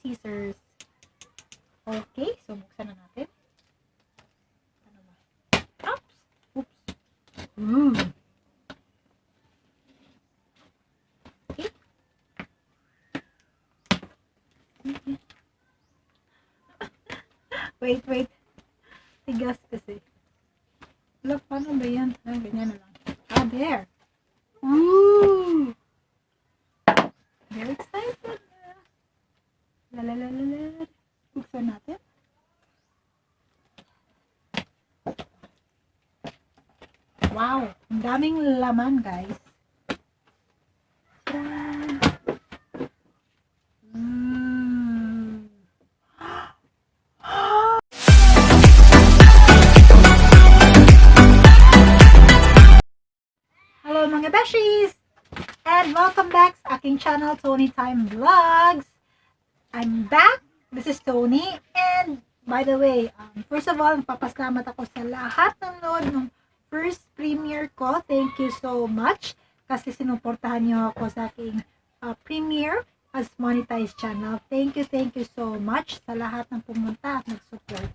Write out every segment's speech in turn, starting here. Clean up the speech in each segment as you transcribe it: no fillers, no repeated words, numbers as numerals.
scissors. Okay, so buksan na natin. Ano ba? Oops! Oops! Okay. Wait. Tigas kasi. Look, paano ba yan? Ganyan na lang. There! Woo! Very excited na. Lalalala. Buksan natin. Wow! Ang daming laman, guys. Hello mga beshies! And welcome back sa aking channel, Tony Time Vlogs. I'm back. This is Tony. And by the way, first of all, papasalamat ako sa lahat ng nanood ng first premiere ko. Thank you so much kasi sinuportahan niyo ako sa aking premiere as monetized channel. Thank you so much sa lahat ng pumunta at nag-support.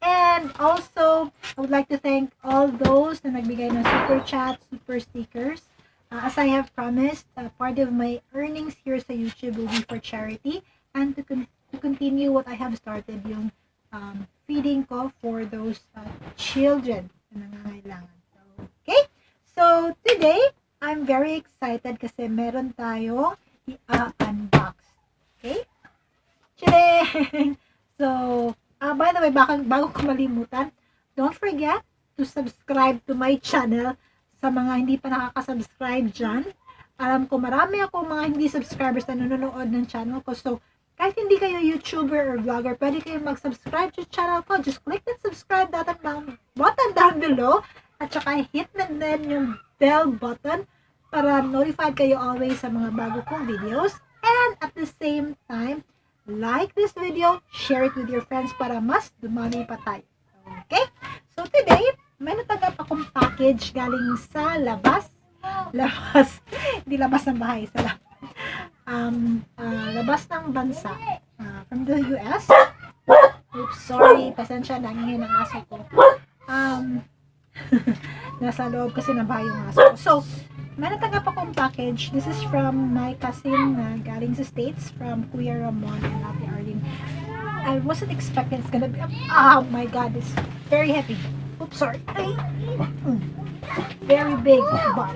And also, I would like to thank all those na nagbigay ng super chat, super stickers. As I have promised, part of my earnings here sa YouTube will be for charity and to continue what I have started, yung feeding ko for those children na nangangailangan. Okay? So, today, I'm very excited kasi meron tayong i-unbox. Okay? Chilling! So, by the way, bago ko malimutan, don't forget to subscribe to my channel sa mga hindi pa nakaka-subscribe dyan. Alam ko marami ako mga hindi subscribers na nanonood ng channel ko. So, kahit hindi kayo YouTuber or vlogger, pwede kayo mag-subscribe sa channel ko. Just click the subscribe button down below at saka hit na din yung bell button para notified kayo always sa mga bago kong videos. And at the same time, like this video, share it with your friends para mas dumami pa tayo. Okay? So today, may natagap akong package galing sa labas. Hindi labas ng bahay, sa labas ng bansa. From the US. Oops, sorry, pasensya, nangihin ang aso ko. Nasa loob kasi ng bahay yung aso ko. So, may natagap akong package. This is from my cousin na galing sa States, from Kuya Ramon and Ate Arlene. I wasn't expecting it's gonna be, oh my god, it's very heavy. Oops, sorry. Very big, but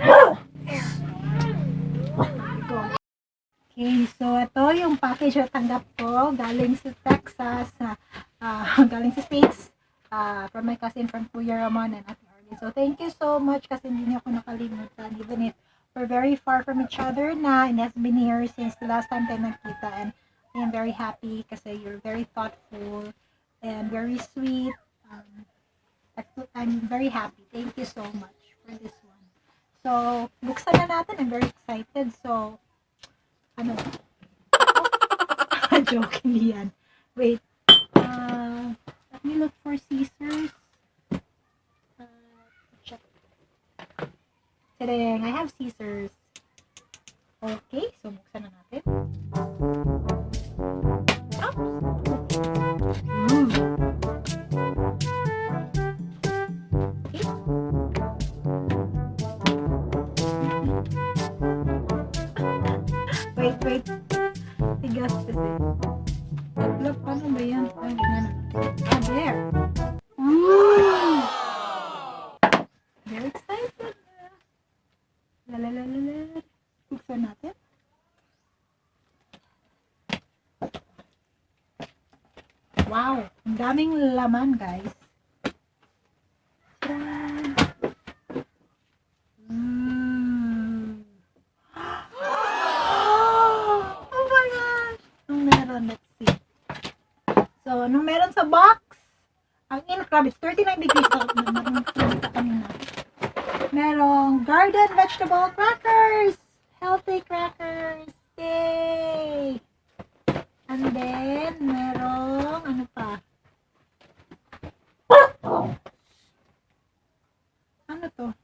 okay, so ito yung package na tanggap ko galing sa Texas, galing sa States, from my cousin from Kuya Ramon and Ate Arlene. So thank you so much kasi hindi niyo ako nakalimutan, even if we're very far from each other na, and has been here since the last time tayo nagkita, and I am very happy kasi you're very thoughtful and very sweet. I'm very happy. Thank you so much for this one. So, buksan na natin. I'm very excited. So, ano? Joking yan. Wait. Let me look for scissors. Check. Today, I have scissors. Okay. So, buksan na natin. Wait. Tigas kasi. Look, paano ba yan? There. Woo! Very excited na. Lalalala. Buksan natin. Wow! Ang daming laman, guys. Anong meron sa box? Ang in-crab, it's 39 degrees. Merong garden vegetable crackers. Healthy crackers. Yay! And then, merong, ano pa? Ano to?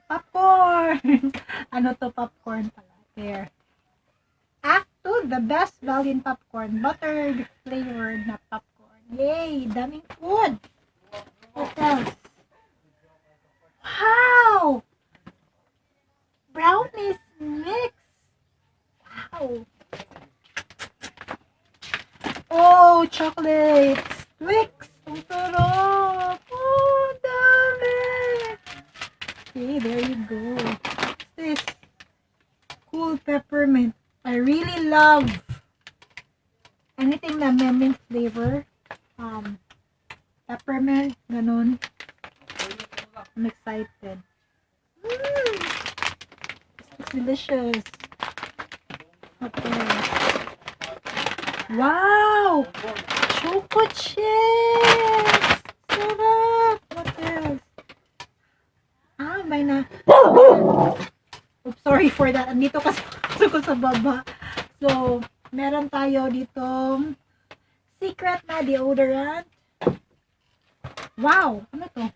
Popcorn! Ano to? Popcorn pala. There. the best value in popcorn. Butter flavored na popcorn. Yay! Daming food. What else? Wow! Brownies mix. Wow. Oh, chocolates. Twix. Ang sarap. Oh, dami. Okay, there you go. What's this? Cool peppermint. I really love anything na may mint flavor. Peppermint, ganun. I'm excited. This looks delicious. Okay. Wow! Choco chips! Sarap! What else? May na... Oops, sorry for that. Andito kasi ko sa baba. So, meron tayo ditong secret na deodorant. Wow! Ano to?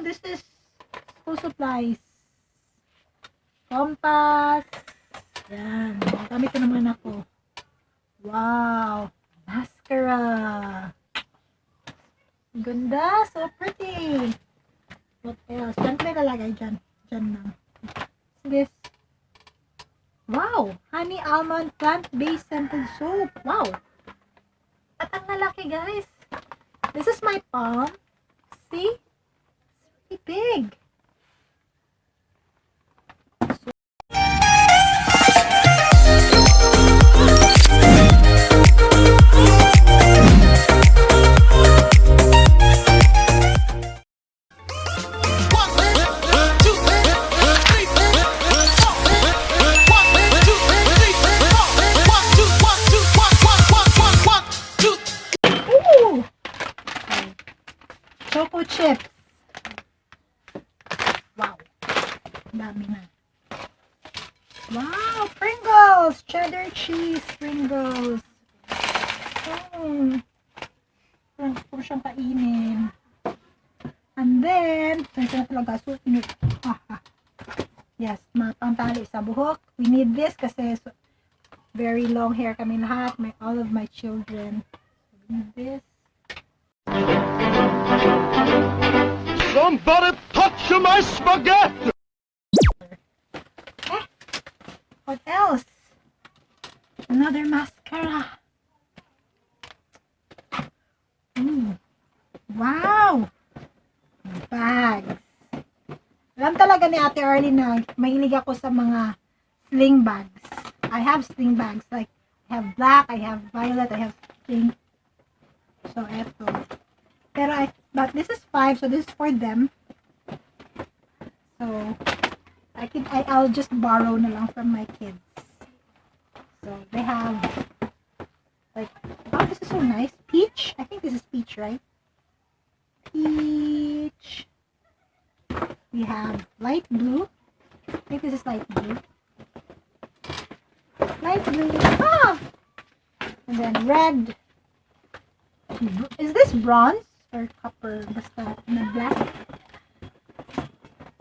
This is school supplies. Compass. Yan. Gamit ko naman ako. Wow! Mascara. Ganda. So pretty. What else? Diyan ko na ilalagay. Diyan lang. This. Wow! Honey almond plant-based scented soap. Wow! At ang lalaki, guys. This is my palm. See? It's really big. Choco chips. Wow. Dami na. Wow. Pringles. Cheddar cheese Pringles. Puro siyang kainin. And then, ito na talaga. So, yes, mga pantali sa buhok. We need this kasi very long hair kami lahat. All of my children. We need this. Somebody touch my spaghetti! What else? Another mascara. Wow! Bags. Alam talaga ni Ate Arlene na mahilig ako sa mga sling bags. I have sling bags. Like, I have black, I have violet, I have pink. So, eto. Pero but this is 5, so this is for them. So, I'll just borrow na lang from my kids. So, they have, like, oh, this is so nice. Peach? I think this is peach, right? Peach. We have light blue. I think this is light blue. Light blue. Ah! And then red. Is this bronze? Or copper, basta na black.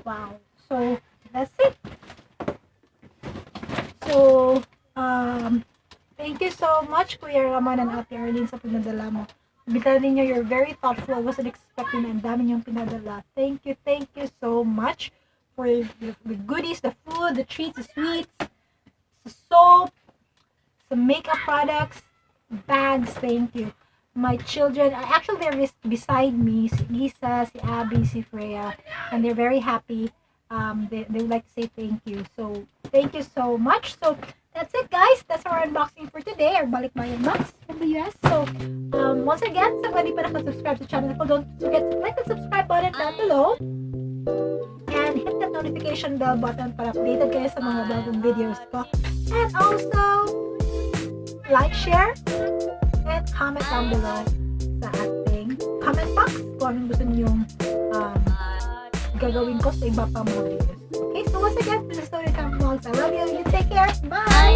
Wow. So, that's it. So, thank you so much, Kuya Raman and Ate Arlene sa pinadala mo. Bitaw ninyo, you're very thoughtful. I wasn't expecting na ang dami niyong pinadala. Thank you so much for the goodies, the food, the treats, the sweets, the soap, the makeup products, bags. Thank you. My children, actually they're beside me, si Lisa, si Abby, si Freya, and they're very happy. They would like to say thank you. So, thank you so much. So, that's it, guys. That's our unboxing for today, our Balikbayan box from the US. So, once again, sa mga di pa nakasubscribe sa channel ko, don't forget to click the subscribe button down below and hit the notification bell button para updated kayo sa mga bagong videos ko. And also, like, share, and comment down below sa ating comment box kung anong gusto niyong gagawin ko sa iba pa mga videos. Okay, so once again, this is Storytime Vlogs. I love you. You take care. Bye!